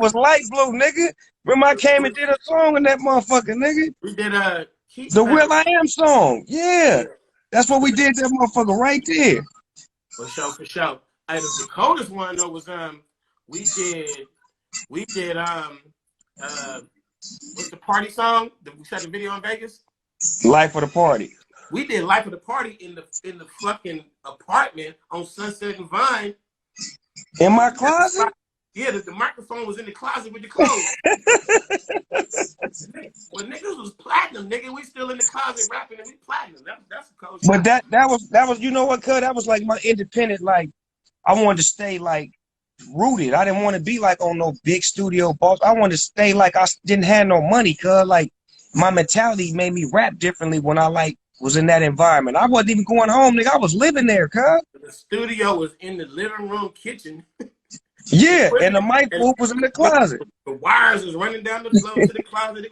was light blue, nigga. Remember I came and did a song in that motherfucker, nigga. We did The Will I Am song. Yeah. Yeah. That's what we did, that motherfucker right there. For sure, for sure. The coldest one though was we did what's the party song that we shot the video in Vegas? Life of the Party. We did Life of the Party in the fucking apartment on Sunset and Vine. In my closet? Yeah, the microphone was in the closet with the clothes. But niggas was platinum, nigga. We still in the closet rapping and we platinum. That's a cold shot. But that was you know what, cuz that was like my independent, like I wanted to stay like rooted. I didn't want to be like on no big studio boss. I wanted to stay like I didn't have no money, cuz like my mentality made me rap differently when I like was in that environment. I wasn't even going home, nigga. I was living there, cuz. The studio was in the living room kitchen. Yeah, and the mic was in the closet. The wires was running down the floor to the closet.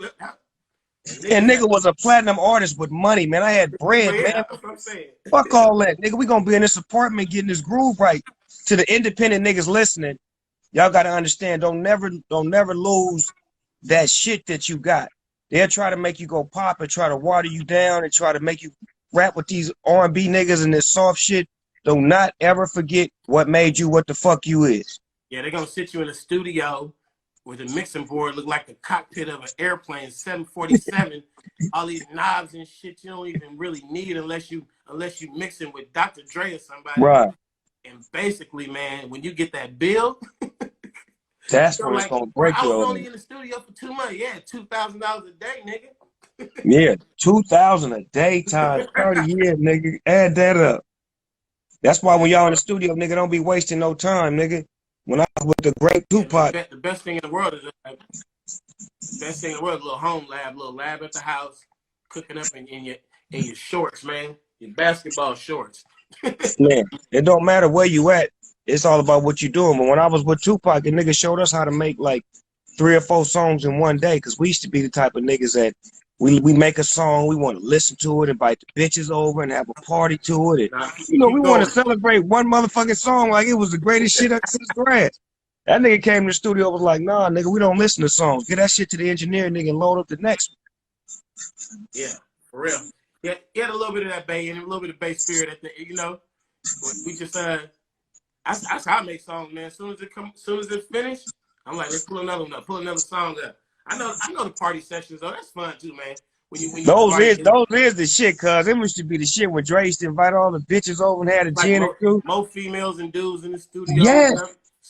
And nigga was a platinum artist with money, man. I had bread, yeah, man. that's what I'm saying. Fuck all that, nigga. We gonna be in this apartment getting this groove right. To the independent niggas listening, y'all gotta understand. Don't never lose that shit that you got. They'll try to make you go pop and try to water you down and try to make you rap with these R&B niggas and this soft shit. Do not ever forget what made you what the fuck you is. Yeah, they're gonna sit you in a studio with a mixing board look like the cockpit of an airplane, 747. All these knobs and shit you don't even really need unless you mixing with Dr. Dre or somebody. Right. And basically, man, when you get that bill, that's when it's gonna break you. I was only in the studio for 2 months. Yeah, $2,000 a day, nigga. Yeah, 2,000 a day times 30 years, nigga. Add that up. That's why when y'all in the studio, nigga, don't be wasting no time, nigga. When I was with the great Tupac. The best thing in the world is a little home lab, little lab at the house, cooking up in your shorts, man. Your basketball shorts. Man, it don't matter where you at. It's all about what you're doing. But when I was with Tupac, the nigga showed us how to make like 3 or 4 songs in one day. Because we used to be the type of niggas that we make a song, we want to listen to it, invite the bitches over and have a party to it. And, you know, we want to celebrate one motherfucking song like it was the greatest shit since grass. That nigga came to the studio, was like, nah, nigga, we don't listen to songs. Get that shit to the engineer, nigga, and load up the next one. Yeah, for real. Yeah, get a little bit of that Bay and a little bit of Bay spirit at the, you know. We just that's how I make songs, man. As soon as it's finished, I'm like, let's pull another one up, pull another song up. I know the party sessions though. That's fun too, man. Those is the shit, cuz it used to be the shit when Dre used to invite all the bitches over and had a gin and crew. More females and dudes in the studio. Yeah.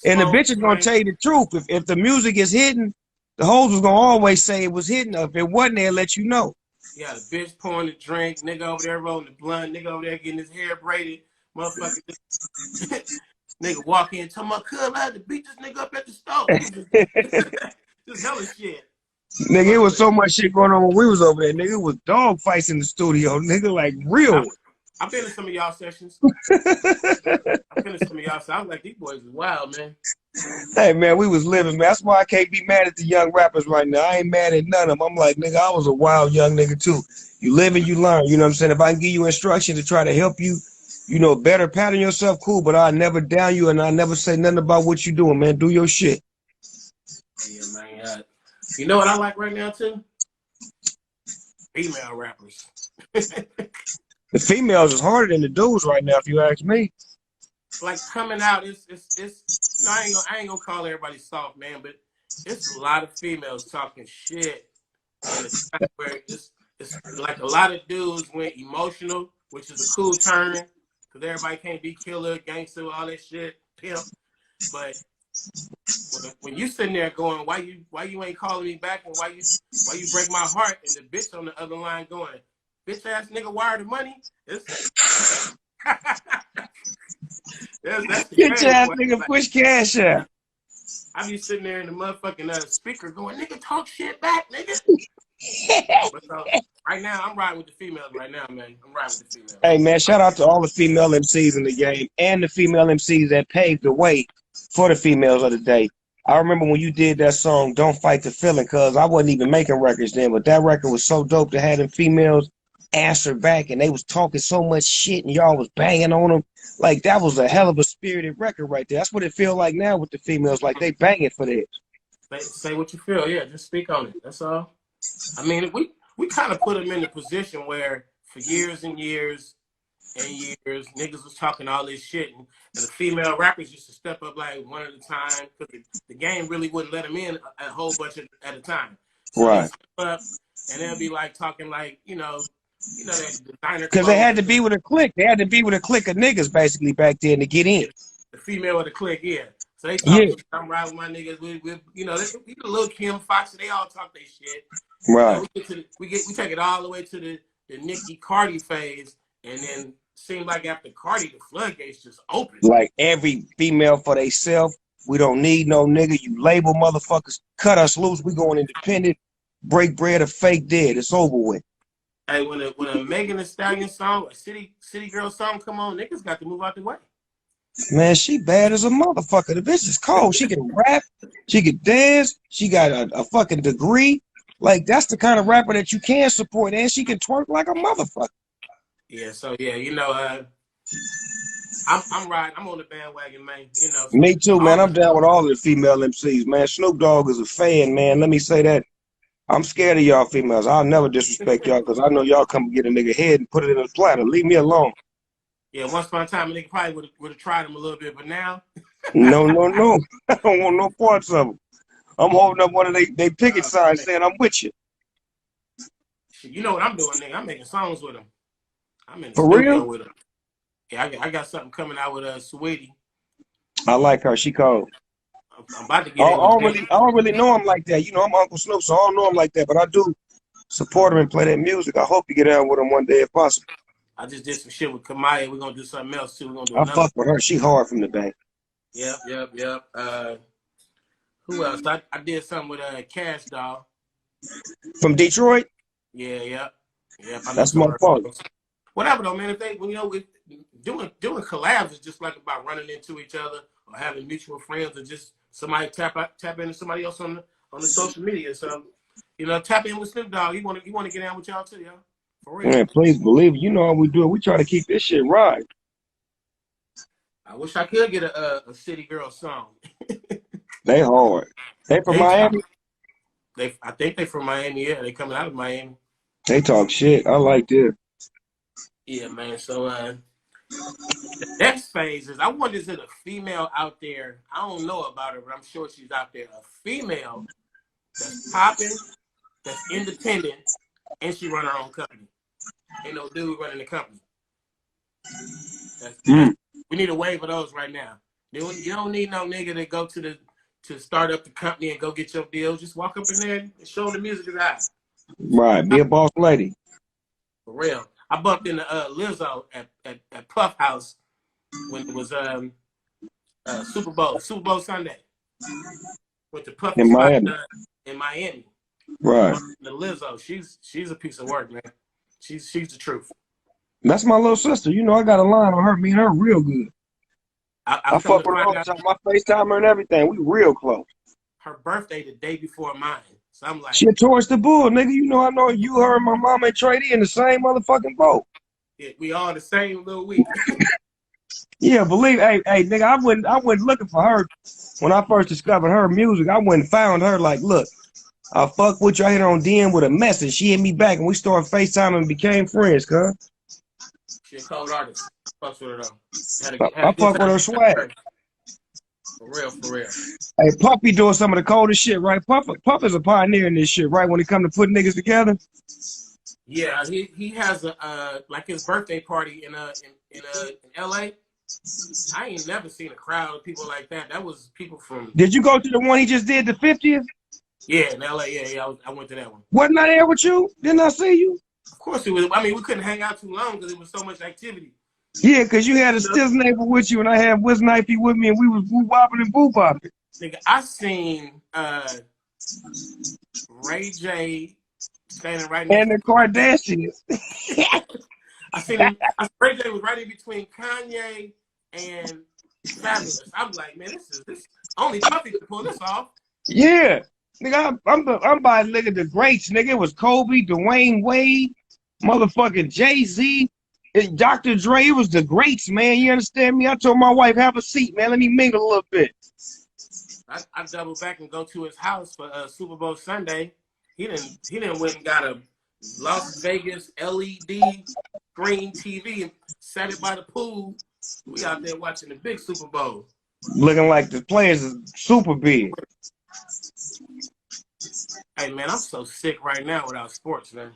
And the bitches gonna tell you the truth. If the music is hidden, the hoes was gonna always say it was hidden. If it wasn't, they'll let you know. Yeah, the bitch pouring the drink, nigga over there rolling the blunt, nigga over there getting his hair braided, motherfucker. Nigga walk in, tell my cuz I had to beat this nigga up at the stove. Just hella shit. Nigga, it was so much shit going on when we was over there. Nigga, it was dog fights in the studio. Nigga, like real. I've been to some of y'all sessions. I was like, these boys is wild, man. Hey, man, we was living, man. That's why I can't be mad at the young rappers right now. I ain't mad at none of them. I'm like, nigga, I was a wild young nigga, too. You live and you learn. You know what I'm saying? If I can give you instruction to try to help you, you know, better pattern yourself, cool. But I'll never down you and I'll never say nothing about what you doing, man. Do your shit. Yeah, man. You know what I like right now, too? Female rappers. The females is harder than the dudes right now, if you ask me. Like coming out, it's no, I ain't gonna call everybody soft, man, but it's a lot of females talking shit. And it's like a lot of dudes went emotional, which is a cool turn, because everybody can't be killer, gangster, all that shit, pimp. But when you sitting there going, why you ain't calling me back, and why you break my heart, and the bitch on the other line going, bitch ass nigga wire the money. That's bitch ass nigga push cash out. I be sitting there in the motherfucking speaker going, nigga talk shit back, nigga. But right now I'm riding with the females right now, man. I'm riding with the females. Hey man, shout out to all the female MCs in the game and the female MCs that paved the way for the females of the day. I remember when you did that song, Don't Fight the Feeling, cause I wasn't even making records then, but that record was so dope to have them females answer back, and they was talking so much shit and y'all was banging on them. Like, that was a hell of a spirited record right there. That's what it feel like now with the females, like they banging for this. Say what you feel. Yeah, just speak on it. That's all. I mean, we kind of put them in a position where for years and years and years, niggas was talking all this shit, and the female rappers used to step up like one at a time because the game really wouldn't let them in a whole bunch at a time. So they Right. step up, and they'll be like talking like that designer Because they clothes. had to be with a clique. They had to be with a clique of niggas basically back then to get in. The female of the clique, yeah. So they talk Yeah. shit. I'm riding with my niggas with Lil Kim, Fox, they all talk their shit. Right. We take it all the way to the Nicki Cardi phase, and then seemed like after Cardi, the floodgates just opened. Like every female for theyself. We don't need no nigga. You label motherfuckers. Cut us loose. We going independent. Break bread or fake dead. It's over with. Hey, when a Megan Thee Stallion song, a City Girl song come on, niggas got to move out the way. Man, she bad as a motherfucker. The bitch is cold. She can rap. She can dance. She got a fucking degree. Like, that's the kind of rapper that you can support. And she can twerk like a motherfucker. Yeah, so yeah, I'm riding. I'm on the bandwagon, man. So Me too, man. I'm down with all of the female MCs, man. Snoop Dogg is a fan, man. Let me say that. I'm scared of y'all females. I'll never disrespect y'all because I know y'all come get a nigga head and put it in a platter. Leave me alone. Yeah, once upon a time, a nigga probably would have tried him a little bit, but now. No. I don't want no parts of them. I'm holding up one of they picket signs saying I'm with you. You know what I'm doing, nigga? I'm making songs with him. I'm in the For studio real? with him. Yeah, I got something coming out with Sweetie. I like her. She cold. I'm about to get I in with I don't really know him like that. You know, I'm Uncle Snoop, so I don't know him like that. But I do support him and play that music. I hope you get out with him one day if possible. I just did some shit with Kamaya. We're gonna do something else too. We're gonna do I another. fuck with her. She hard from the bank. Yep. Who else? I did something with Cash Doll. From Detroit? Yeah. That's my fault. Whatever though, man. If they, doing collabs is just like about running into each other or having mutual friends or just somebody tap into somebody else on the social media. So, tap in with Snoop Dogg. You want to get down with y'all too, y'all. For real. Man, please believe it. You know how we do it. We try to keep this shit right. I wish I could get a City Girl song. They hard. They from Miami? I think they from Miami. Yeah, they coming out of Miami. They talk shit. I like this. Yeah, man. So the next phase is I wonder is it a female out there? I don't know about her, but I'm sure she's out there. A female that's popping, that's independent, and she run her own company. Ain't no dude running the company. We need a wave of those right now. You don't need no nigga to go to start up the company and go get your deal. Just walk up in there and show them the music is hot. Right, be a boss lady. For real. I bumped into Lizzo at Puff House when it was Super Bowl Sunday. Went to Puff in Miami. In Miami. Right. The Lizzo, she's a piece of work, man. She's the truth. That's my little sister. You know, I got a line on her. Me and her real good. I fuck with her all the time. I FaceTime her and everything. We real close. Her birthday the day before mine. So I'm like, she towards the bull, nigga. I know you, her, and my mama and Trey D in the same motherfucking boat. Yeah, we all the same little week. Yeah, believe, hey, nigga, I went looking for her when I first discovered her music. I went and found her. Like, look, I fuck with you. I hit her on DM with a message. She hit me back, and we started FaceTime and became friends, cuz. She a cold artist. Fucks with her though. I fuck with her swag. For real. Hey, Puffy doing some of the coldest shit, right? Puff is a pioneer in this shit, right? When it come to putting niggas together. Yeah, he has a like his birthday party in LA. I ain't never seen a crowd of people like that. That was people from. Did you go to the one he just did, the 50th? Yeah, in LA. Yeah. I went to that one. Wasn't I there with you? Didn't I see you? Of course it was. I mean, we couldn't hang out too long because there was so much activity. Yeah, because you had a stiff neighbor with you, and I had Wiz Knifey with me, and we was boo-bopping and boo-bopping. Nigga, I seen Ray J standing right next and the Kardashians. I seen him. Ray J was right in between Kanye and Fabulous. I'm like, man, this only Puffy can pull this off. Yeah, nigga, I'm by nigga the greats, nigga. It was Kobe, Dwayne Wade, motherfucking Jay-Z, and Dr. Dre. It was the greats, man. You understand me? I told my wife, have a seat, man. Let me mingle a little bit. I double back and go to his house for Super Bowl Sunday. He didn't went and got a Las Vegas LED screen TV and sat it by the pool. We out there watching the big Super Bowl. Looking like the players is super big. Hey man, I'm so sick right now without sports, man.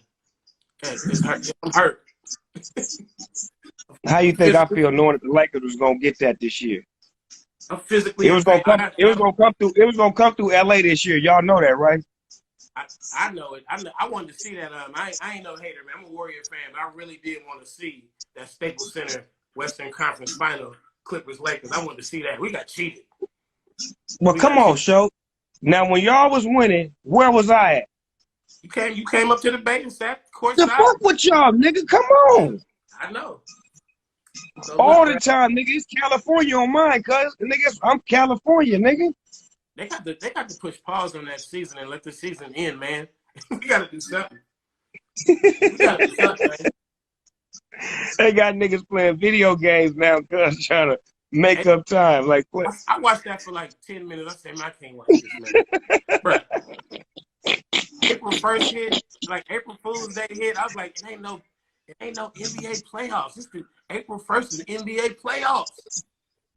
It's hurt. I'm hurt. How you think I feel knowing that the Lakers was gonna get that this year? I'm physically. It was gonna come. It was gonna come through. It was gonna come through LA this year. Y'all know that, right? I know it. I wanted to see that. I ain't no hater, man. I'm a Warrior fan, but I really did want to see that Staples Center Western Conference Final Clippers Lakers. I wanted to see that. We got cheated. Well, come on, show. Now, when y'all was winning, where was I at? You came up to the bay and sat courtside. The fuck with y'all, nigga? Come on. I know. So all the time, nigga. It's California on mine, cuz. Nigga, I'm California, nigga. They got to push pause on that season and let the season end, man. We got to do something. We got to do something, man. They got niggas playing video games now, cuz, trying to make up time. Like, what? I watched that for like 10 minutes. I said, man, I can't watch this, man. Bro. April 1st hit, like April Fool's Day hit. I was like, it ain't no NBA playoffs. This is April 1st is the NBA playoffs.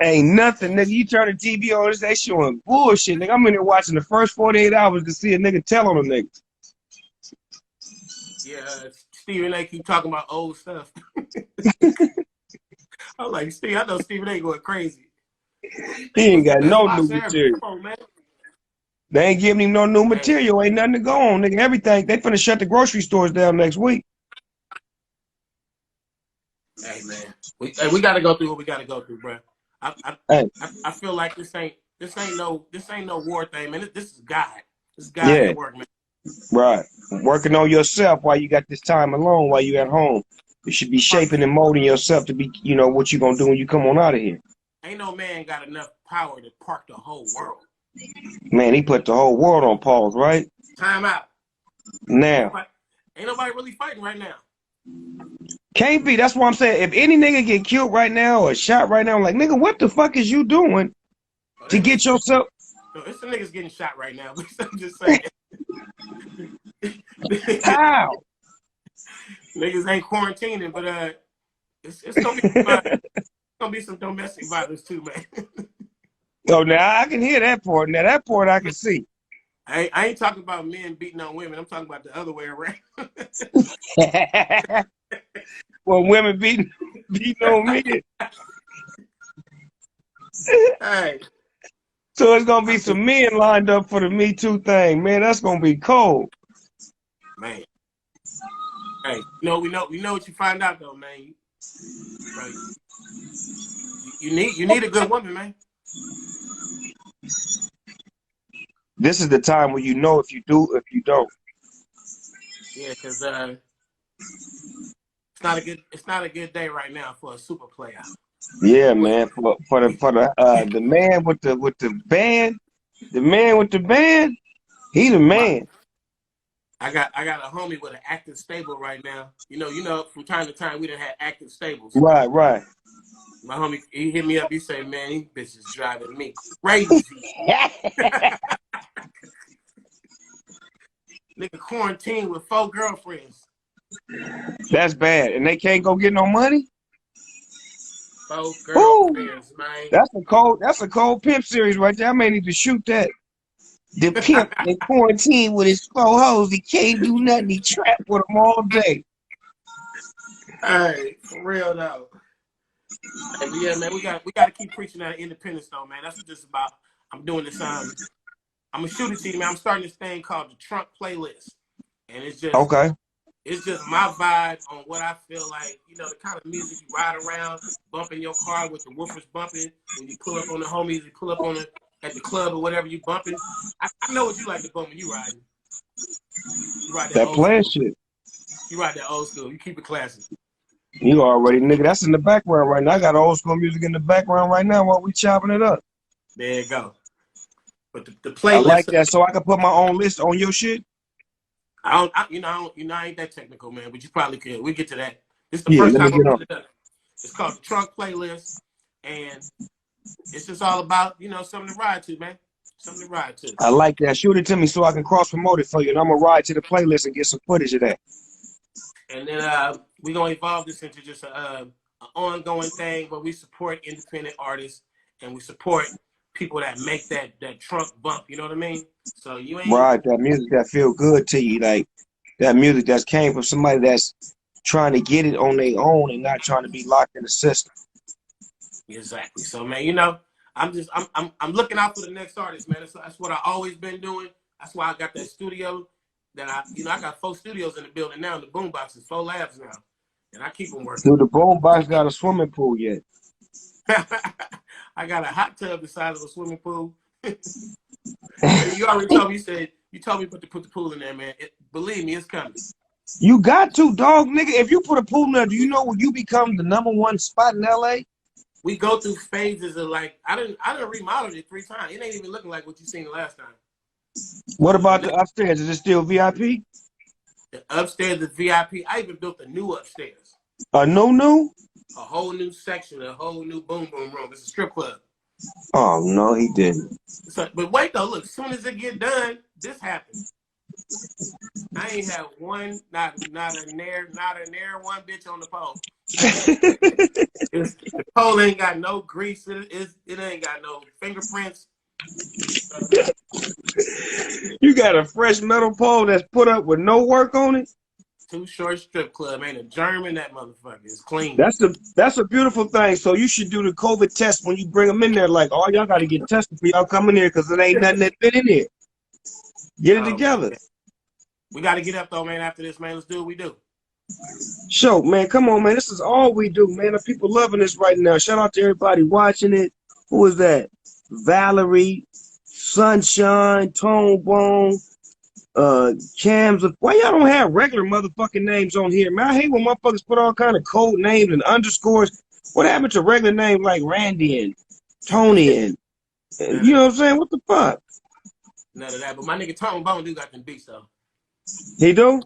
Ain't nothing, nigga. You turn the TV on, they showing bullshit, nigga. I'm in there watching the first 48 hours to see a nigga tell on them niggas. Yeah, Stephen A. keep talking about old stuff. I was like, Steve, I know Stephen A. going crazy. He ain't got no new material. Come on, man. They ain't giving him no new material. Ain't nothing to go on, nigga. Everything. They finna shut the grocery stores down next week. Hey, man. We got to go through what we got to go through, bro. I feel like this ain't no war thing, man. This is God. This is God at work, man. Right. Working on yourself while you got this time alone, while you at home. You should be shaping and molding yourself to be, you know, what you gonna do when you come on out of here. Ain't no man got enough power to park the whole world. Man, he put the whole world on pause, right? Time out. Now. Ain't nobody really fighting right now. Can't be. That's what I'm saying. If any nigga get killed right now or shot right now, I'm like, nigga, what the fuck is you doing to get yourself? No, it's the niggas getting shot right now. I'm just saying. How? Niggas ain't quarantining, but it's gonna be some domestic violence too, man. Oh, now I can hear that part. Now that part I can see. I ain't talking about men beating on women. I'm talking about the other way around. Well, women beating on men. Hey. So it's gonna be some men lined up for the Me Too thing, man. That's gonna be cold, man. Hey, we know what you find out though, man. Right. You need a good woman, man. This is the time where you know if you do, if you don't. Yeah, because it's not a good day right now for a super player. Yeah, man. For the man with the band, he the man. I got a homie with an active stable right now. You know, from time to time we done had active stables. Right. My homie, he hit me up. He said, "Man, these bitches driving me crazy." Nigga quarantined with 4 girlfriends. That's bad, and they can't go get no money. 4 girlfriends, man. That's a cold pimp series right there. I may need to shoot that. The pimp in quarantine with his 4 hoes. He can't do nothing. He trapped with them all day. Hey, for real though. Hey, yeah, man, we got to keep preaching that independence though, man. That's what this is about. I'm doing this. I'm gonna shoot it to you, man. I'm starting this thing called the Trunk Playlist, and it's just okay. It's just my vibe on what I feel like, you know, the kind of music you ride around, bumping your car with the woofers bumping. When you pull up on the homies, you pull up on at the club or whatever you bumping. I know what you like to bump when you riding. You ride that playing shit. You ride that old school. You keep it classy. You already, nigga. That's in the background right now. I got old school music in the background right now while we chopping it up. There you go. But the playlist. I like that, so I can put my own list on your shit. I ain't that technical, man. But you probably could. We get to that. This is the first time I'm putting it up. It's called the Trunk Playlist, and it's just all about, you know, something to ride to, man. Something to ride to. I like that. Shoot it to me so I can cross promote it for you, and I'm gonna ride to the playlist and get some footage of that. And then we're gonna evolve this into just an ongoing thing where we support independent artists and we support people that make that trunk bump. You know what I mean? So you ain't Right, that music that feel good to you, like that music that came from somebody that's trying to get it on their own and not trying to be locked in the system. exactly. So man, you know, I'm looking out for the next artist, man. That's what I always been doing. That's why I got that studio. That I got 4 studios in the building now. The boom boxes, 4 labs now, and I keep them working. Dude, the boombox got a swimming pool yet? I got a hot tub the size of a swimming pool. You already told me. You told me put the pool in there, man. Believe me, it's coming. You got to, dog, nigga. If you put a pool in there, do you know when you become the #1 spot in LA? We go through phases of like I didn't remodel it 3 times. It ain't even looking like what you seen the last time. What about the upstairs? Is it still VIP? The upstairs is VIP. I even built a new upstairs. No? A whole new section, a whole new boom room. It's a strip club. Oh no, he didn't. So, but wait though, look, as soon as it get done, this happens. I ain't had one, not a nair, one bitch on the pole. The pole ain't got no grease. It ain't got no fingerprints. You got a fresh metal pole that's put up with no work on it? Too Short strip club, ain't a German that motherfucker. It's clean. That's a beautiful thing. So you should do the COVID test when you bring them in there. Like, oh, y'all got to get tested for y'all coming here because it ain't nothing that fit in here. Get it together. Man. We got to get up though, man. After this, man, let's do what we do. Show, man, come on, man. This is all we do, man. The people loving this right now. Shout out to everybody watching it. Who is that? Valerie, Sunshine, Tone Bone, Cams. Why y'all don't have regular motherfucking names on here, man? I hate when motherfuckers put all kind of code names and underscores. What happened to regular names like Randy and Tony and you know what I'm saying? What the fuck? None of that. But my nigga Tone Bone do got them beats though. He do?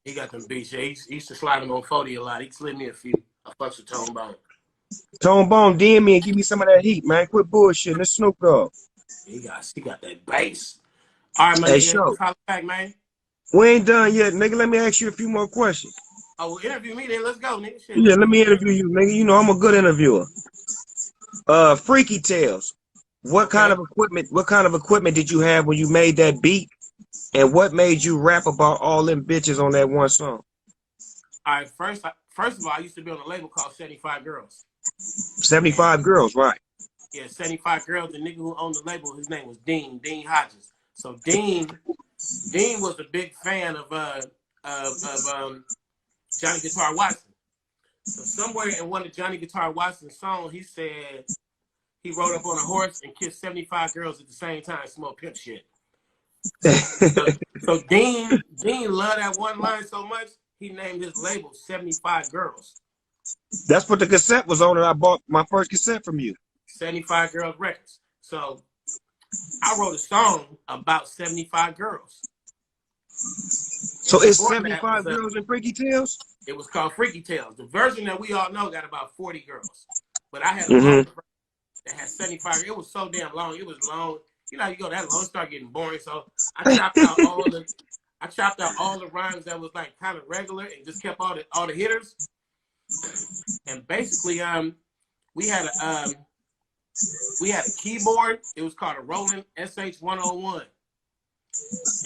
He got them beats. Yeah, he used to slide them on 40 a lot. He slid me a few. I fucks with Tone Bone. Tone Bone, DM me and give me some of that heat, man. Quit bullshitting. It's Snoop Dogg. He got that bass. All right, my Hey, nigga. Let's holler back, man. We ain't done yet, nigga. Let me ask you a few more questions. Oh, well, interview me then. Let's go, nigga. Shit, Yeah, let me interview you, nigga. You know I'm a good interviewer. Freaky Tales. What kind of equipment did you have when you made that beat? And what made you rap about all them bitches on that one song? All right, first of all, I used to be on a label called 75 Girls. 75 Girls, right. Yeah, 75 Girls. The nigga who owned the label, his name was Dean Hodges. So Dean was a big fan of Johnny Guitar Watson. So somewhere in one of Johnny Guitar Watson's songs, he said he rode up on a horse and kissed 75 girls at the same time, smoked pimp shit. So Dean loved that one line so much, he named his label 75 Girls. That's what the cassette was on, and I bought my first cassette from you. 75 Girls Records. So I wrote a song about 75 girls. So it's 75 Girls in Freaky Tales? It was called Freaky Tales. The version that we all know got about 40 girls. But I had a longer version that had 75. It was so damn long. It was long. You know how you go that long, start getting boring. So I chopped out all the rhymes that was like kind of regular and just kept all the hitters. And basically, we had a keyboard. It was called a Roland SH-101,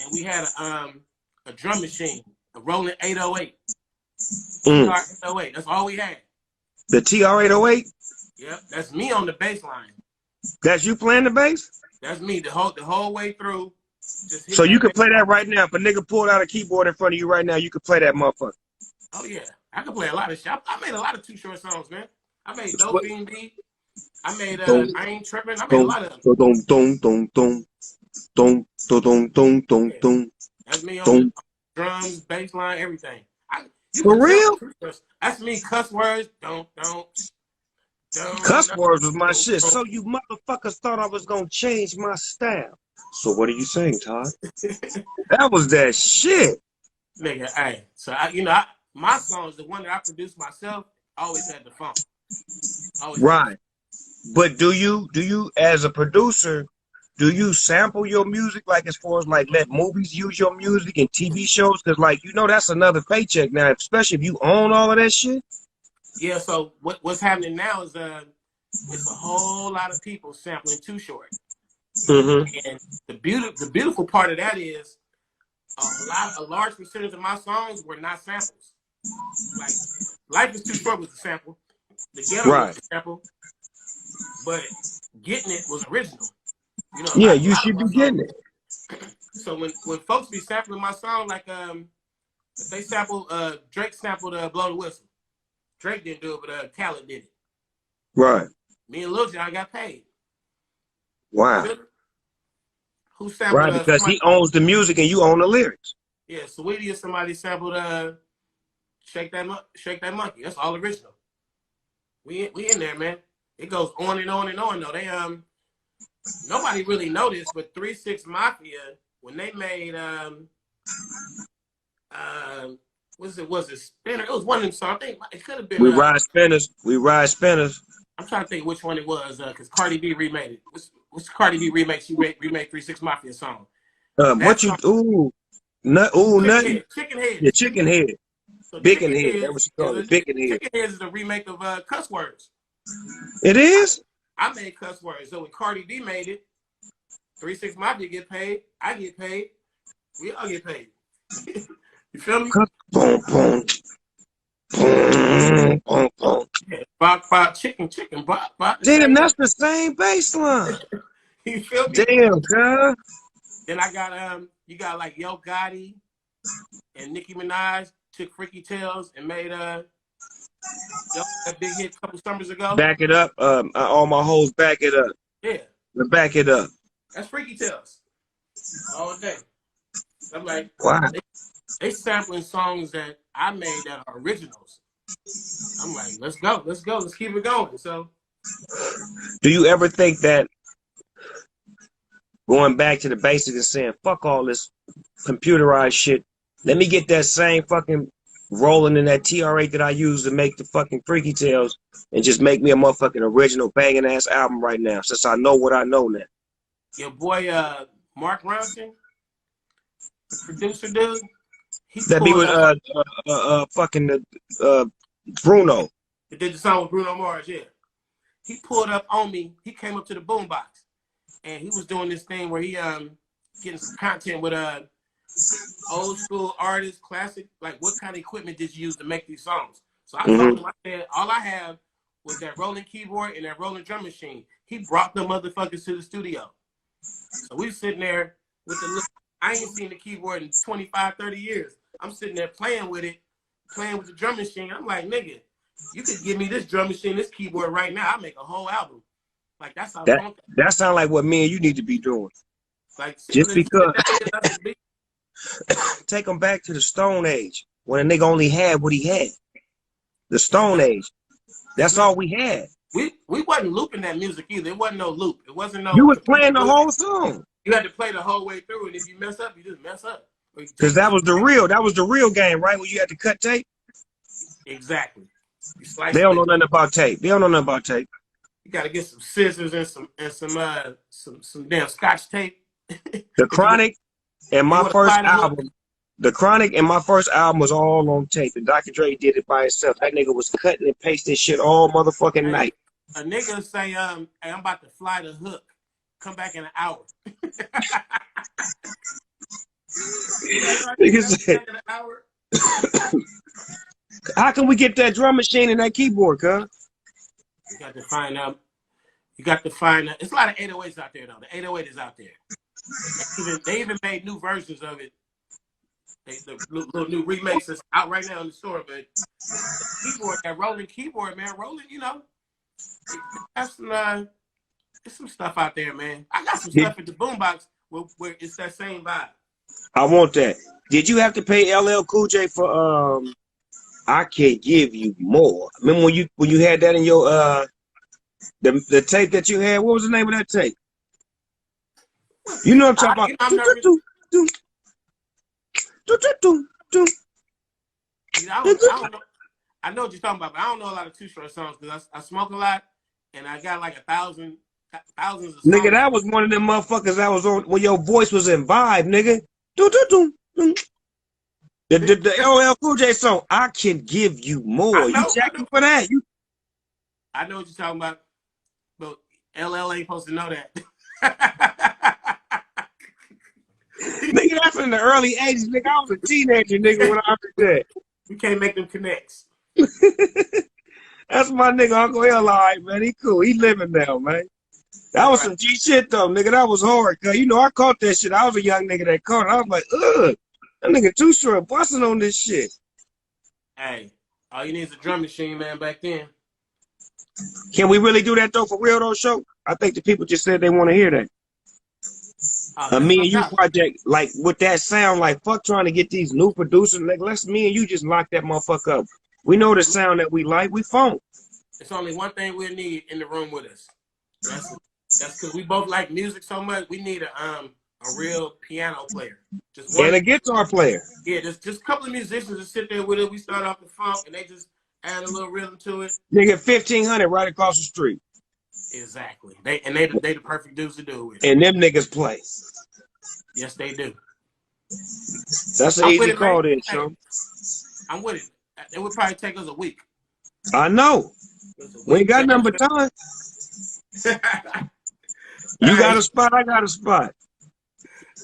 and we had a drum machine, a Roland 808. TR-808. That's all we had. The TR-808? Yep, that's me on the bass line. That's you playing the bass? That's me the whole way through. So you can play that right now. If a nigga pulled out a keyboard in front of you right now, you can play that motherfucker. Oh yeah, I can play a lot of shit. I made a lot of Too Short songs, man. I made Dope Bean Beat. I made I Ain't Tripping. I made a lot of them. That's me on the drums, bass line, everything. For real? That's me. Cuss words. Don't. Cuss words was my shit. So you motherfuckers thought I was gonna change my style. So what are you saying, Todd? That was that shit. Nigga, hey. So my songs, the one that I produced myself, always had the funk. Always right. But do you as a producer, do you sample your music, like as far as like let movies use your music and TV shows? Because like that's another paycheck now, especially if you own all of that shit. Yeah. So what's happening now is it's a whole lot of people sampling Too Short, and the beautiful part of that is a large percentage of my songs were not samples. Like Life is Too Short was a sample, The Ghetto was Right. a sample, but Getting It was original. You know, a Yeah, lot you of should my be getting songs. it. So when folks be sampling my song, like if they sample Drake sampled Blow the Whistle. Drake didn't do it, but Khaled did it. Right. Me and Lil Jon got paid. You Wow. feel me? Who sampled Right, because somebody? he owns the music and you own the lyrics. Yeah, Sweetie or somebody sampled Shake That Monkey. That's all original. We in there, man. It goes on and on and on though. They nobody really noticed, but 3 6 Mafia, when they made was it Spinner? It was one of them songs. I think it could have been We ride spinners. We ride spinners. I'm trying to think which one it was, because Cardi B remade it. What's Cardi B remake? She remade 3 6 Mafia song. That What you song, nothing? Chicken Head. Yeah, chicken head. So Bacon head. That was called it. Bacon head. Chicken Head is a remake of Cuss Words. It is? I made Cuss Words. So when Cardi B made it, 3 6 Mafia get paid. I get paid. We all get paid. You feel me? Boom, boom. Boom, boom, boom. Yeah. Bop, chicken, bop. Damn, that's the same bass line. You feel me? Damn, cuz. Then I got you got like Yo Gotti and Nicki Minaj took Freaky Tales and made that big hit a couple summers ago. Back it up. All my hoes back it up. Yeah. Back it up. That's Freaky Tales. All day. I'm like, wow. They sampling songs that I made that are originals. I'm like, let's go, let's keep it going. So do you ever think that going back to the basics and saying, fuck all this computerized shit, let me get that same fucking rolling in that TR8 that I use to make the fucking Freaky Tales and just make me a motherfucking original banging ass album right now, since I know what I know now? Your boy Mark Ronson, the producer dude, that be with fucking Bruno. He did the song with Bruno Mars, yeah. He pulled up on me. He came up to the boombox, and he was doing this thing where he getting some content with old school artists, classic. Like, what kind of equipment did you use to make these songs? So I told him, I said, all I have was that rolling keyboard and that rolling drum machine. He brought the motherfuckers to the studio. So we sitting there with the look. I ain't seen the keyboard in 25, 30 years. I'm sitting there playing with it, playing with the drum machine. I'm like, nigga, you could give me this drum machine, this keyboard right now. I'll make a whole album. Like, that's how that sounds like what me and you need to be doing. Like, just because take them back to the Stone Age when a nigga only had what he had. The Stone Age. That's all we had. We wasn't looping that music either. It wasn't no loop. It wasn't no. You was playing the whole song. You had to play the whole way through, and if you mess up, you just mess up. Because that was the real game, right? Where you had to cut tape. Exactly. They don't know nothing about tape. They don't know nothing about tape. You got to get some scissors and some damn Scotch tape. The Chronic and my first album. The Chronic and my first album was all on tape, and Dr. Dre did it by himself. That nigga was cutting and pasting shit all motherfucking night. A nigga say, hey, I'm about to fly the hook. Come back in an hour. Nigga said, how can we get that drum machine and that keyboard, cuz? You got to find out. You got to find out. It's a lot of 808s out there, though. The 808 is out there. They even made new versions of it. The little new remakes that's out right now in the store. But the keyboard, that rolling keyboard, man, rolling, you know, that's some stuff out there, man. I got some stuff at the boombox where it's that same vibe. I want that. Did you have to pay LL Cool J for I Can't Give You More? Remember when you had that in your the tape that you had? What was the name of that tape? You know what I'm talking about? I know what you're talking about, but I don't know a lot of Too Short songs because I smoke a lot and I got like 1,000 thousands of Nigga, songs. that was one of them motherfuckers that was on when your voice was in vibe, nigga. Do, do, do, do. The LL Cool J song, I Can Give You More. You checking for that? I know what you're talking about, but LL ain't supposed to know that. Nigga, that's in the early 80s, nigga. I was a teenager, nigga, when I heard that. You can't make them connects. That's my nigga, Uncle L, all right, man. He cool. He living now, man. That was some G shit, though, nigga. That was hard, cuz. You know, I caught that shit. I was a young nigga that caught it. I was like, ugh. That nigga Too Short busting on this shit. Hey, all you need is a drum machine, man, back then. Can we really do that, though, for real, though, show? I think the people just said they want to hear that. Me and you project, like, with that sound, like, fuck trying to get these new producers. Like, let's me and you just lock that motherfucker up. We know the sound that we like. We phone. It's only one thing we need in the room with us. That's because we both like music so much. We need a real piano player. Just one. And a guitar player. Yeah, there's just a couple of musicians that sit there with it. We start off the funk, and they just add a little rhythm to it. They get 1,500 right across the street. Exactly. They the perfect dudes to do it with. And them niggas play. Yes, they do. That's an easy call then, hey, Sean. I'm with it. It would probably take us a week. I know. We ain't got nothing but time. You got a spot, I got a spot.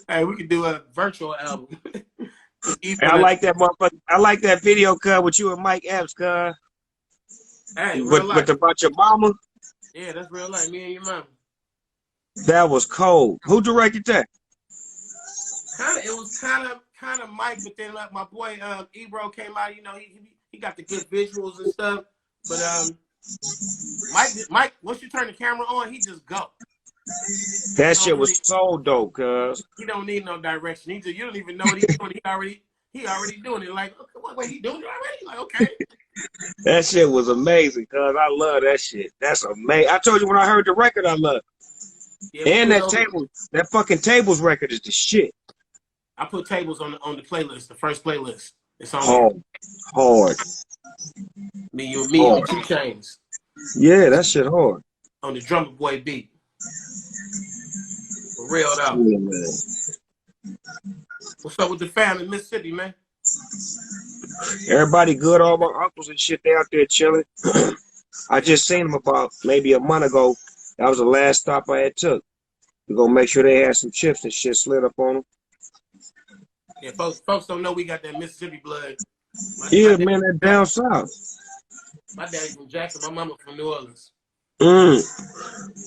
Hey, we could do a virtual album. I like that motherfucker. I like that video cut with you and Mike Epps, cuz. Hey, with about your mama. Yeah, that's real life. Me and your mama. That was cold. Who directed that? It was kind of Mike, but then like my boy Ebro came out. You know, he got the good visuals and stuff. But Mike, once you turn the camera on, he just go. That shit was so dope, cuz. He don't need no direction. You don't even know what he's doing. He already doing it. Like, okay, what he doing it already? Like, okay. That shit was amazing, cuz. I love that shit. That's amazing. I told you when I heard the record, I love it. Yeah, and that fucking Tables record is the shit. I put Tables on the playlist, the first playlist. It's on hard. Me, you, and 2 Chainz. Yeah, that shit hard. On the Drummer Boy beat. For real though. Yeah, man. What's up with the family in Mississippi, man? Everybody good. All my uncles and shit, they out there chilling. I just seen them about maybe a month ago. That was the last stop I had took. To go make sure they had some chips and shit slid up on them. Yeah, folks don't know we got that Mississippi blood. My that down south. My daddy from Jackson, my mama from New Orleans.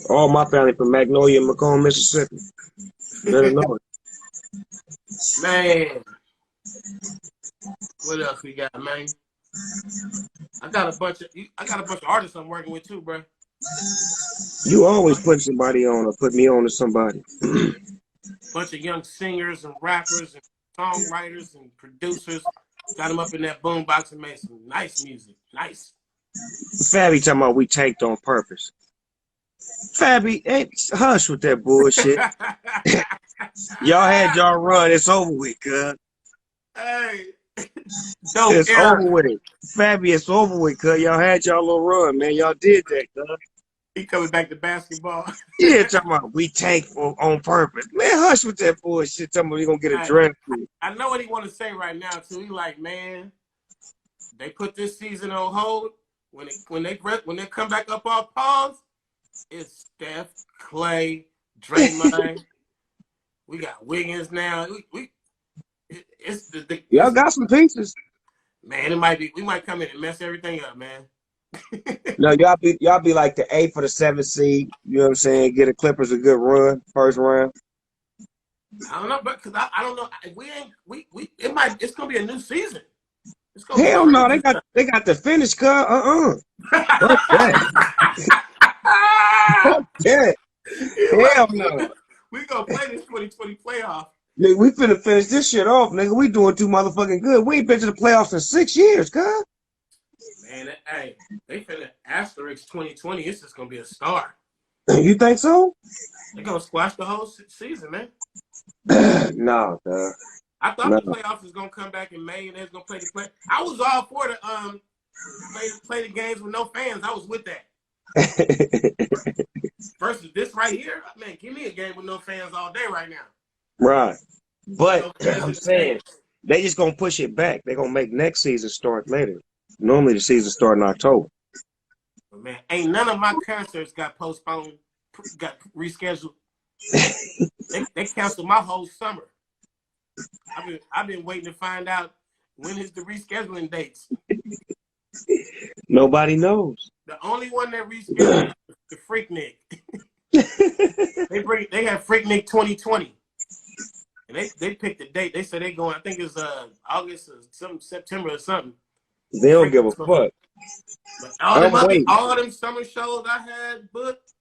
All my family from Magnolia, Macomb, Mississippi. Better know it. Man. What else we got, man? I got a bunch of artists I'm working with too, bro. You always put somebody on or put me on to somebody. Bunch of young singers and rappers and songwriters and producers. Got them up in that boombox and made some nice music. Nice. Fabby talking about we tanked on purpose. Fabby, hush with that bullshit. Y'all had y'all run. It's over with, cuz. Hey. It's over with it. Fabby, it's over with, cuz. Y'all had y'all little run, man. Y'all did that, cuz. He coming back to basketball. Yeah, talking about we tanked on purpose. Man, hush with that bullshit. Talking about we gonna get a draft. I know what he want to say right now, too. He like, man, they put this season on hold. When they come back up off pause, it's Steph, Clay, Draymond. We got Wiggins now. Y'all got some pieces. Man, we might come in and mess everything up, man. No, y'all be like the 8th or the 7th seed. You know what I'm saying? Get the Clippers a good run, first round. I don't know, but because I don't know. It's gonna be a new season. Hell no, they got the finish, cuz. Fuck that. Fuck that. Hell no. We gonna play this 2020 playoff. Nigga, we finna finish this shit off, nigga. We doing too motherfucking good. We ain't been to the playoffs in 6 years, cuz. Man, hey, they finna asterisk 2020. It's just gonna be a star. You think so? They're gonna squash the whole season, man. No, cuz. I thought the playoffs was gonna come back in May and they was gonna play the play. I was all for the play the games with no fans. I was with that. Versus this right here, man, give me a game with no fans all day right now. Right. But No fans I'm in the saying stands. they just gonna push it back. They're gonna make next season start later. Normally the season start in October. But man, ain't none of my concerts got postponed, got rescheduled. They canceled my whole summer. I've been waiting to find out when is the rescheduling dates. Nobody knows. The only one that rescheduled is the Freaknik. They have Freaknik 2020. And they picked the date. They said they going, I think it's August or some September or something. They don't give a fuck. But I'm waiting. all them summer shows I had booked,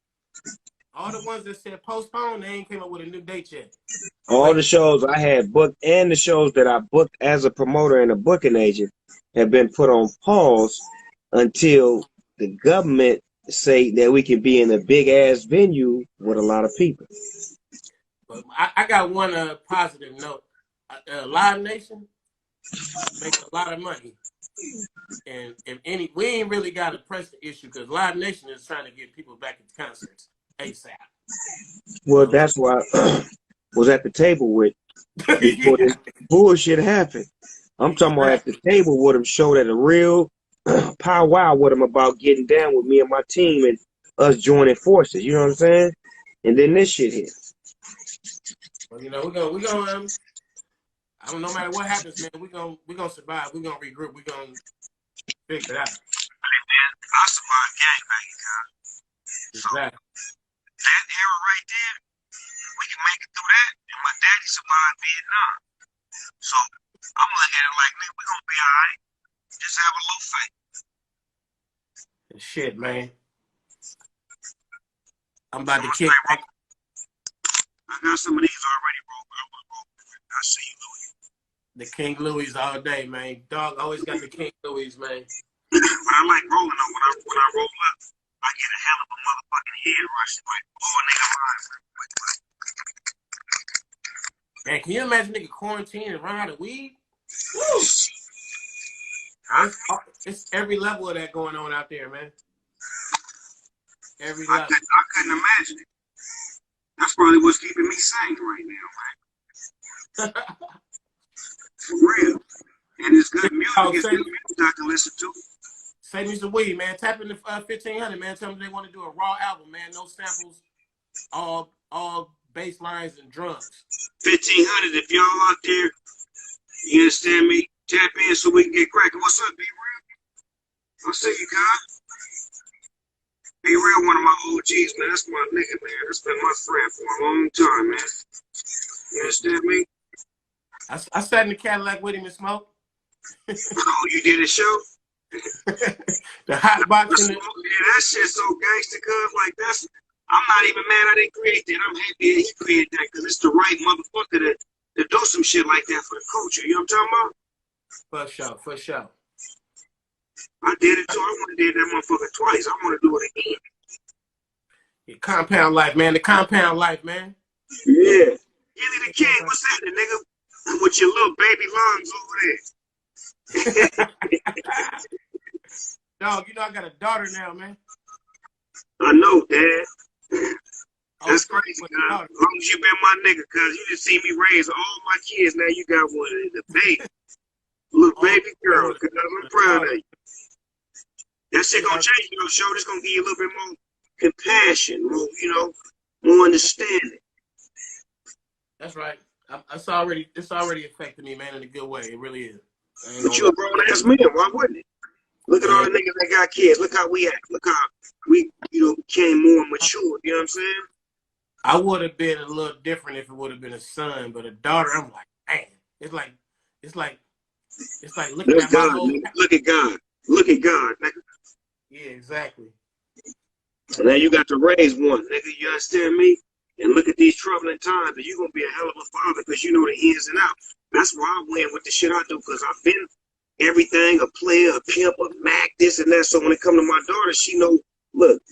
all the ones that said postponed, they ain't came up with a new date yet. All the shows I had booked and the shows that I booked as a promoter and a booking agent have been put on pause until the government say that we can be in a big ass venue with a lot of people. But I got one positive note. Live Nation makes a lot of money. And we ain't really got to press the issue because Live Nation is trying to get people back into concerts ASAP. Well, that's why I was at the table with before this bullshit happened. I'm talking about at the table with him, showed at a real powwow with him about getting down with me and my team and us joining forces. You know what I'm saying? And then this shit hit. Well, you know, we're gonna I don't know, no matter what happens, man, we're gonna survive. We're gonna regroup. We're gonna figure it out. I survived gangbanging, cuz. Exactly. So, that era right there, we can make it through that. And my daddy survived Vietnam. So, I'm looking at it like, man, we're going to be all right. Just have a little faith. Shit, man. I'm about to kick back. I got some of these already broke. I see you, Louis. The King Louis all day, man. Dog always got the King Louis, man. But I like rolling though. When I roll up, I get a hell of a motherfucking head rush. Like, oh, nigga, Man, can you imagine nigga quarantine and run out of weed? Woo! It's every level of that going on out there, man. Every level. I couldn't imagine it. That's probably what's keeping me sane right now, man. For real. And it's good music. It's good music I can listen to. Save me some weed, man. Tap into 1500, man. Tell them they want to do a raw album, man. No samples, all bass lines and drums. 1500. If y'all out there, you understand me? Tap in so we can get cracking. What's up, B Real? I'll see you, guys. B Real, one of my OGs, man. That's my nigga, man. That's been my friend for a long time, man. You understand me? I sat in the Cadillac with him and smoked. Oh, you did a show? The hot box. Yeah, that shit's so gangster, cuz. Like, that's. I'm not even mad I didn't create that. I'm happy that he created that because it's the right motherfucker to do some shit like that for the culture. You know what I'm talking about? For sure. I did it too. I want to do that motherfucker twice. I want to do it again. Yeah, compound life, man. The compound life, man. Yeah. Gilly the King, what's happening, nigga? With your little baby lungs over there. Dog, you know I got a daughter now, man. I know, Dad. That's crazy, cuz. As long as you been my nigga, cuz you just see me raise all my kids. Now you got one, the baby. Little baby girl, cuz I'm proud of you. That shit gonna change, you know, show. This gonna give you a little bit more compassion, more, you know, more understanding. That's right. It's already affecting me, man, in a good way. It really is. But you a grown ass man, why wouldn't it? Look at all the niggas that got kids. Look how we act. Look how we, you know, became more mature. You know what I'm saying? I would have been a little different if it would have been a son, but a daughter, I'm like, man, it's like looking at God, my whole. Look at God. Look at God, nigga. Yeah, exactly. So now you got to raise one, nigga. You understand me? And look at these troubling times, and you're gonna be a hell of a father because you know the ins and outs. That's why I win with the shit I do, because I've been everything, a player, a pimp, a Mac, this and that. So when it come to my daughter, she know, look,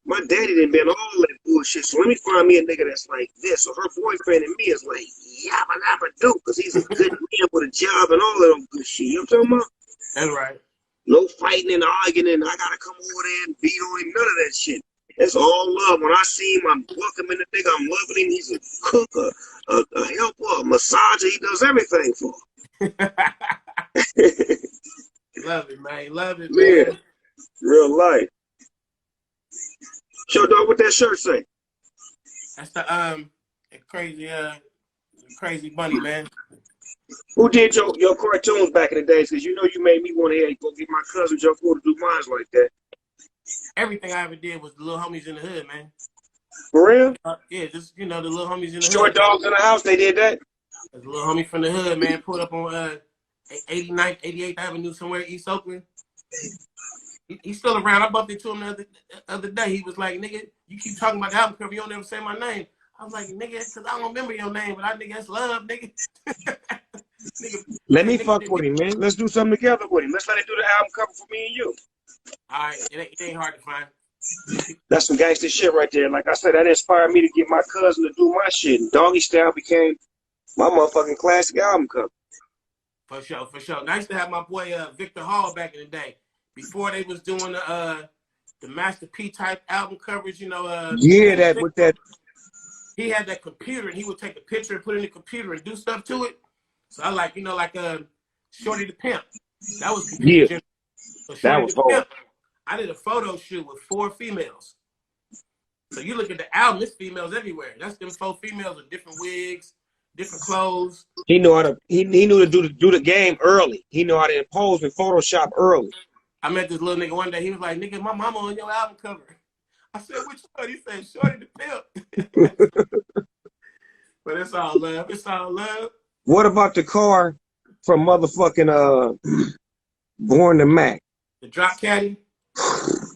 my daddy done been all that bullshit. So let me find me a nigga that's like this. So her boyfriend and me is like, yabba dabba do, because he's a good man with a job and all that good shit. You know what I'm talking about? That's right. No fighting and arguing, and I gotta come over there and beat on him. None of that shit. It's all love. When I see him, I'm welcoming the nigga. I'm loving him. He's a cook, a helper, a massager. He does everything for him. Love it, man. Love it, Yeah, man. real life. Show dog, what that shirt say? That's the crazy bunny, man. Who did your cartoons back in the days? Because you know you made me want to go get my cousin Joe Ford to do mine like that. Everything I ever did was the little homies in the hood, man. For real? Yeah, just the little homies in the Short hood. dogs in the house, they did that? There's a little homie from the hood, man, pulled up on 89th, 88th Avenue somewhere in East Oakland. He's still around. I bumped into him the other day. He was like, nigga, you keep talking about the album cover, you don't ever say my name. I was like, nigga, because I don't remember your name, but I think that's love, nigga. Nigga, let me fuck with him, man. Let's do something together with him. Let's let him do the album cover for me and you. All right, it ain't hard to find. That's some gangster shit right there. Like I said, that inspired me to get my cousin to do my shit. And Doggy Style became my motherfucking classic album cover. For sure, for sure. Nice to have my boy Victor Hall back in the day. Before they was doing the Master P type album coverage, yeah, that with that. He had that computer, and he would take a picture and put it in the computer and do stuff to it. So I like, Shorty the Pimp. That was computer. Yeah, so that was hard. I did a photo shoot with 4 females. So you look at the album, there's females everywhere. That's them 4 females with different wigs, different clothes. He knew how to. He knew to do the game early. He knew how to impose and Photoshop early. I met this little nigga one day. He was like, "Nigga, my mama on your album cover." I said, "Which one?" He said, "Shorty the Pimp." But it's all love. It's all love. What about the car from motherfucking Born to Mac? The drop caddy. So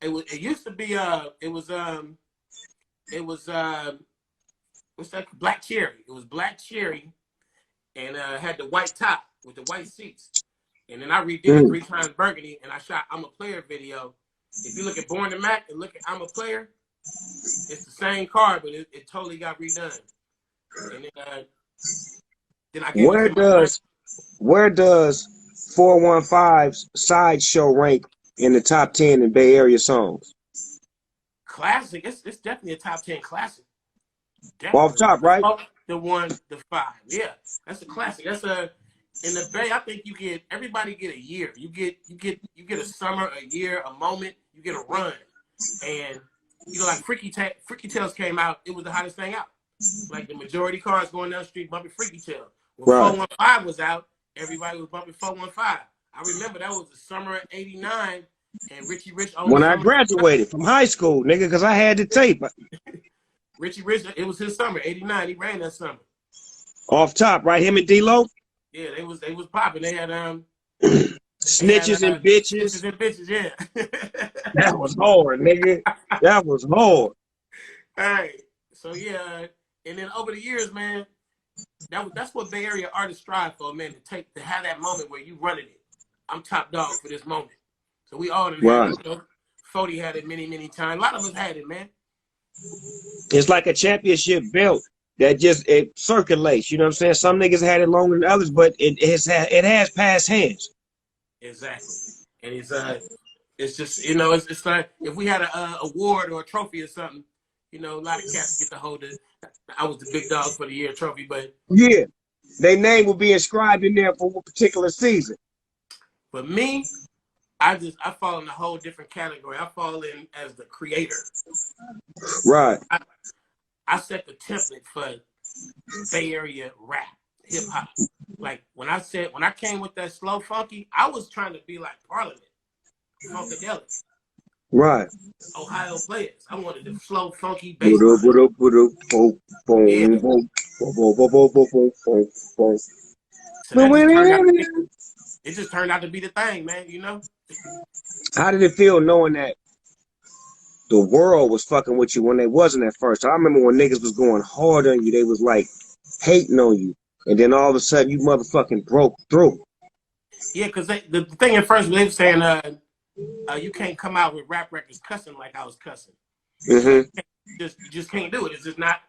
it used to be what's that? Black cherry. It was black cherry, and had the white top with the white seats. And then I redid it 3 times burgundy, and I shot I'm a Player video. If you look at Born to Mac and look at I'm a Player, it's the same car, but it totally got redone. And then I gave where does 415's Sideshow rank in the top 10 in Bay Area songs? Classic. It's definitely a top 10 classic. Definitely. Off top, right? The 1, the 5. Yeah, that's a classic. That's in the Bay. I think everybody get a year. You get a summer, a year, a moment. You get a run, and like Freaky Tales came out. It was the hottest thing out. Like the majority cars going down the street bumping Freaky Tales. When 415 was out, everybody was bumping 415. I remember that was the summer of '89, and Richie Rich. When I graduated from high school, nigga, because I had the tape. Richie Rich, it was his summer, '89. He ran that summer. Off top, right? Him and D-Lo? Yeah, they was popping. They had Snitches and bitches. Snitches and bitches, yeah. That was hard, nigga. That was hard. Hey, so yeah, and then over the years, man, that's what Bay Area artists strive for, man. To have that moment where you running it. I'm top dog for this moment. So we all done had it. 40 had it many times. A lot of us had it, man. It's like a championship belt that it circulates. You know what I'm saying? Some niggas had it longer than others, but it has passed hands. Exactly. And it's just it's like if we had a award or a trophy or something, a lot of cats get to hold it. I was the big dog for the year trophy, but yeah, their name will be inscribed in there for a particular season. For me, I fall in a whole different category. I fall in as the creator. Right. I set the template for Bay Area rap, hip hop. Like when I came with that slow funky, I was trying to be like Parliament, Funkadelic. Right. Ohio players. I wanted the slow funky bass. It just turned out to be the thing, man, How did it feel knowing that the world was fucking with you when they wasn't at first? I remember when niggas was going hard on you, they was like hating on you. And then all of a sudden you motherfucking broke through. Yeah, because the thing at first, they were saying you can't come out with rap records cussing like I was cussing. Mm-hmm. You just can't do it. It's not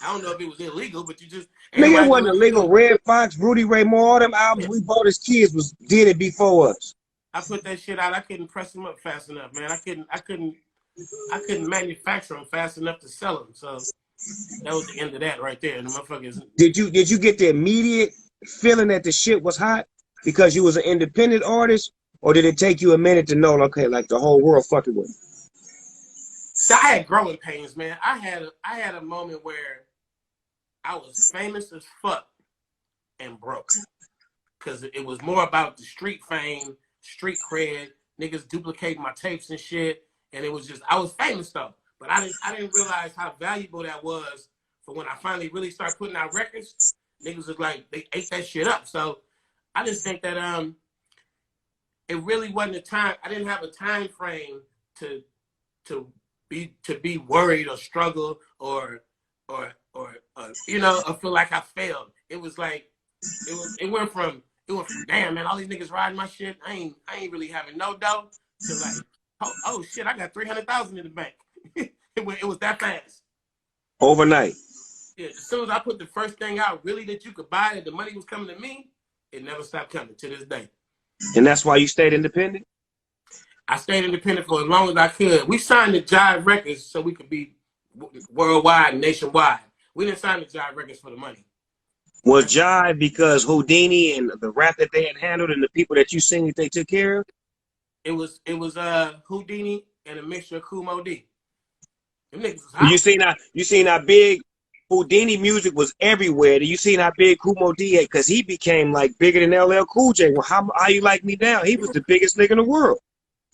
I don't know if it was illegal, but you just Nigga, it everybody know wasn't what you illegal. do. Red Fox, Rudy Ray Moore, all them albums we bought as kids did it before us. I put that shit out. I couldn't press them up fast enough, man. I couldn't manufacture them fast enough to sell them. So that was the end of that right there. The motherfuckers. Did you get the immediate feeling that the shit was hot because you was an independent artist, or did it take you a minute to know, okay, like the whole world fucking with it? So I had growing pains, man. I had a moment where I was famous as fuck and broke. Because it was more about the street fame, street cred, niggas duplicating my tapes and shit. And it was just, I was famous though. But I didn't realize how valuable that was for when I finally really started putting out records. Niggas was like, they ate that shit up. So I just think that it really wasn't a time, I didn't have a time frame to be worried or struggle or you know, or feel like I failed. It was like, it went from damn man, all these niggas riding my shit. I ain't really having no dough to like, oh shit, I got 300,000 in the bank. it was that fast. Overnight. Yeah, as soon as I put the first thing out, really that you could buy it, the money was coming to me. It never stopped coming to this day. And that's why you stayed independent? I stayed independent for as long as I could. We signed to Jive Records so we could be worldwide and nationwide. We didn't sign to Jive Records for the money. Was Jive because Houdini and the rap that they had handled and the people that you sing that they took care of? It was Houdini and a mixture of Kumo D. Them niggas was hot. You seen how big Houdini music was everywhere. You seen how big Kumo D had, because he became like bigger than LL Cool J. Well, how you like me now? He was the biggest nigga in the world.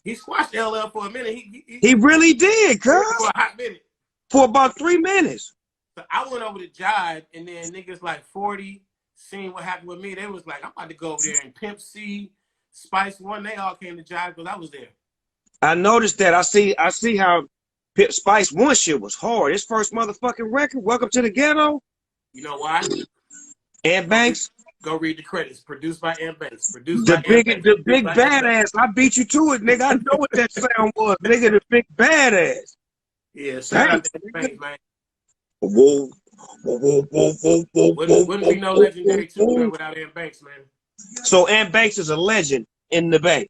He squashed LL for a minute. He really did, cuz. For a hot minute. For about 3 minutes. So I went over to Jive, and then niggas like 40 seen what happened with me. They was like, I'm about to go over there and Pimp C, Spice One. They all came to Jive because I was there. I noticed that. I see how Spice One shit was hard. His first motherfucking record, Welcome to the Ghetto. You know why? Ant Banks. Go read the credits. Produced by Ant Banks. The big badass. I beat you to it, nigga. I know what that sound was, nigga. The big badass. Yeah, shout out to Ant Banks, man. Whoa. Wouldn't be no legendary two without Ant Banks, man. So Ant Banks is a legend in the Bay.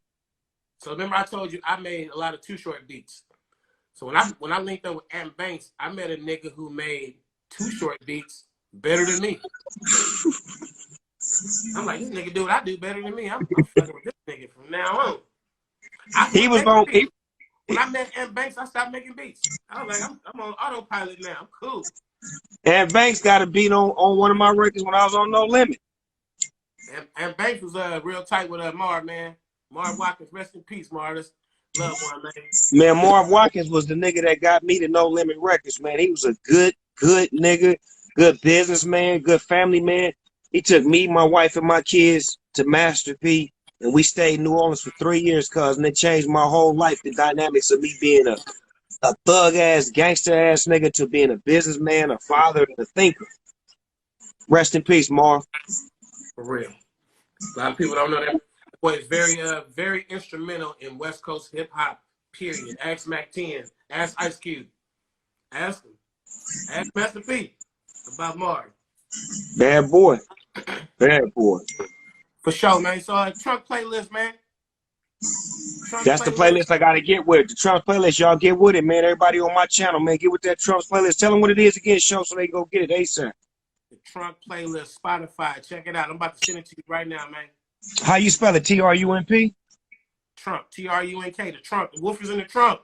So remember I told you I made a lot of Too Short beats. So when I linked up with Ant Banks, I met a nigga who made Too Short beats better than me. I'm like, this nigga do what I do better than me. I'm fucking with this nigga from now on. When I met Ant Banks, I stopped making beats. I was like, I'm on autopilot now. I'm cool. Ant Banks got a beat on one of my records when I was on No Limit. And Banks was real tight with Marv, man. Marv Watkins, rest in peace, Marv. Love one, man. Man, Marv Watkins was the nigga that got me to No Limit Records, man. He was a good nigga, good businessman, good family man. He took me, my wife, and my kids to Master P, and we stayed in New Orleans for 3 years, cuz, and it changed my whole life, the dynamics of me being a thug-ass, gangster-ass nigga to being a businessman, a father, and a thinker. Rest in peace, Marv. For real. A lot of people don't know that. Boy, it's very instrumental in West Coast hip-hop, period. Ask Mac 10. Ask Ice Cube. Ask him. Ask Master P about Marv. Bad boy. Bad boy. For sure, man. So trunk playlist, man. That's the playlist I gotta get with. The Trump's playlist, y'all get with it, man. Everybody on my channel, man, get with that Trump's playlist. Tell them what it is again, show, so they go get it ASAP. The Trunk playlist, Spotify. Check it out. I'm about to send it to you right now, man. How you spell it? Trump? Trunk. Trunk. The trunk. The wolf is in the trunk.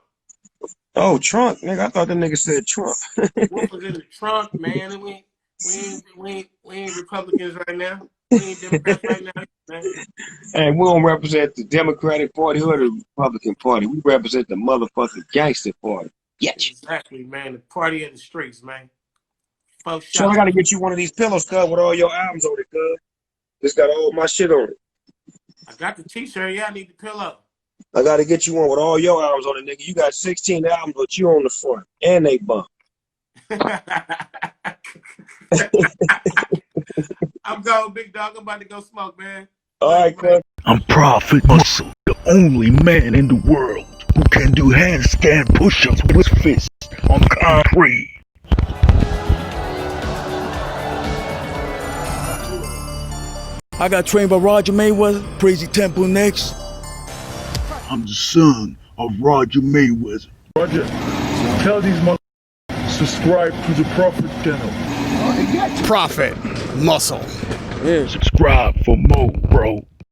Oh, trunk, nigga. I thought the nigga said Trump. The wolf is in the trunk, man. And we ain't Republicans right now. We ain't Democrats right now, man. And we don't represent the Democratic Party or the Republican Party. We represent the motherfucking gangster party. Yes. Exactly, man. The party of the streets, man. So I gotta get you one of these pillows, cuz, with all your albums on it, cuz. It's got all my shit on it. I got the t-shirt. Yeah, I need the pillow. I gotta get you one with all your albums on it, nigga. You got 16 albums, but you on the front. And they bump. I'm going, big dog. I'm about to go smoke, man. All right, cuz. I'm Prophet Muscle, the only man in the world who can do handstand push-ups with his fists on concrete. I got trained by Roger Mayweather, Crazy Temple next. I'm the son of Roger Mayweather. Roger, tell these motherfuckers subscribe to the Prophet channel. Prophet Muscle. Subscribe for more.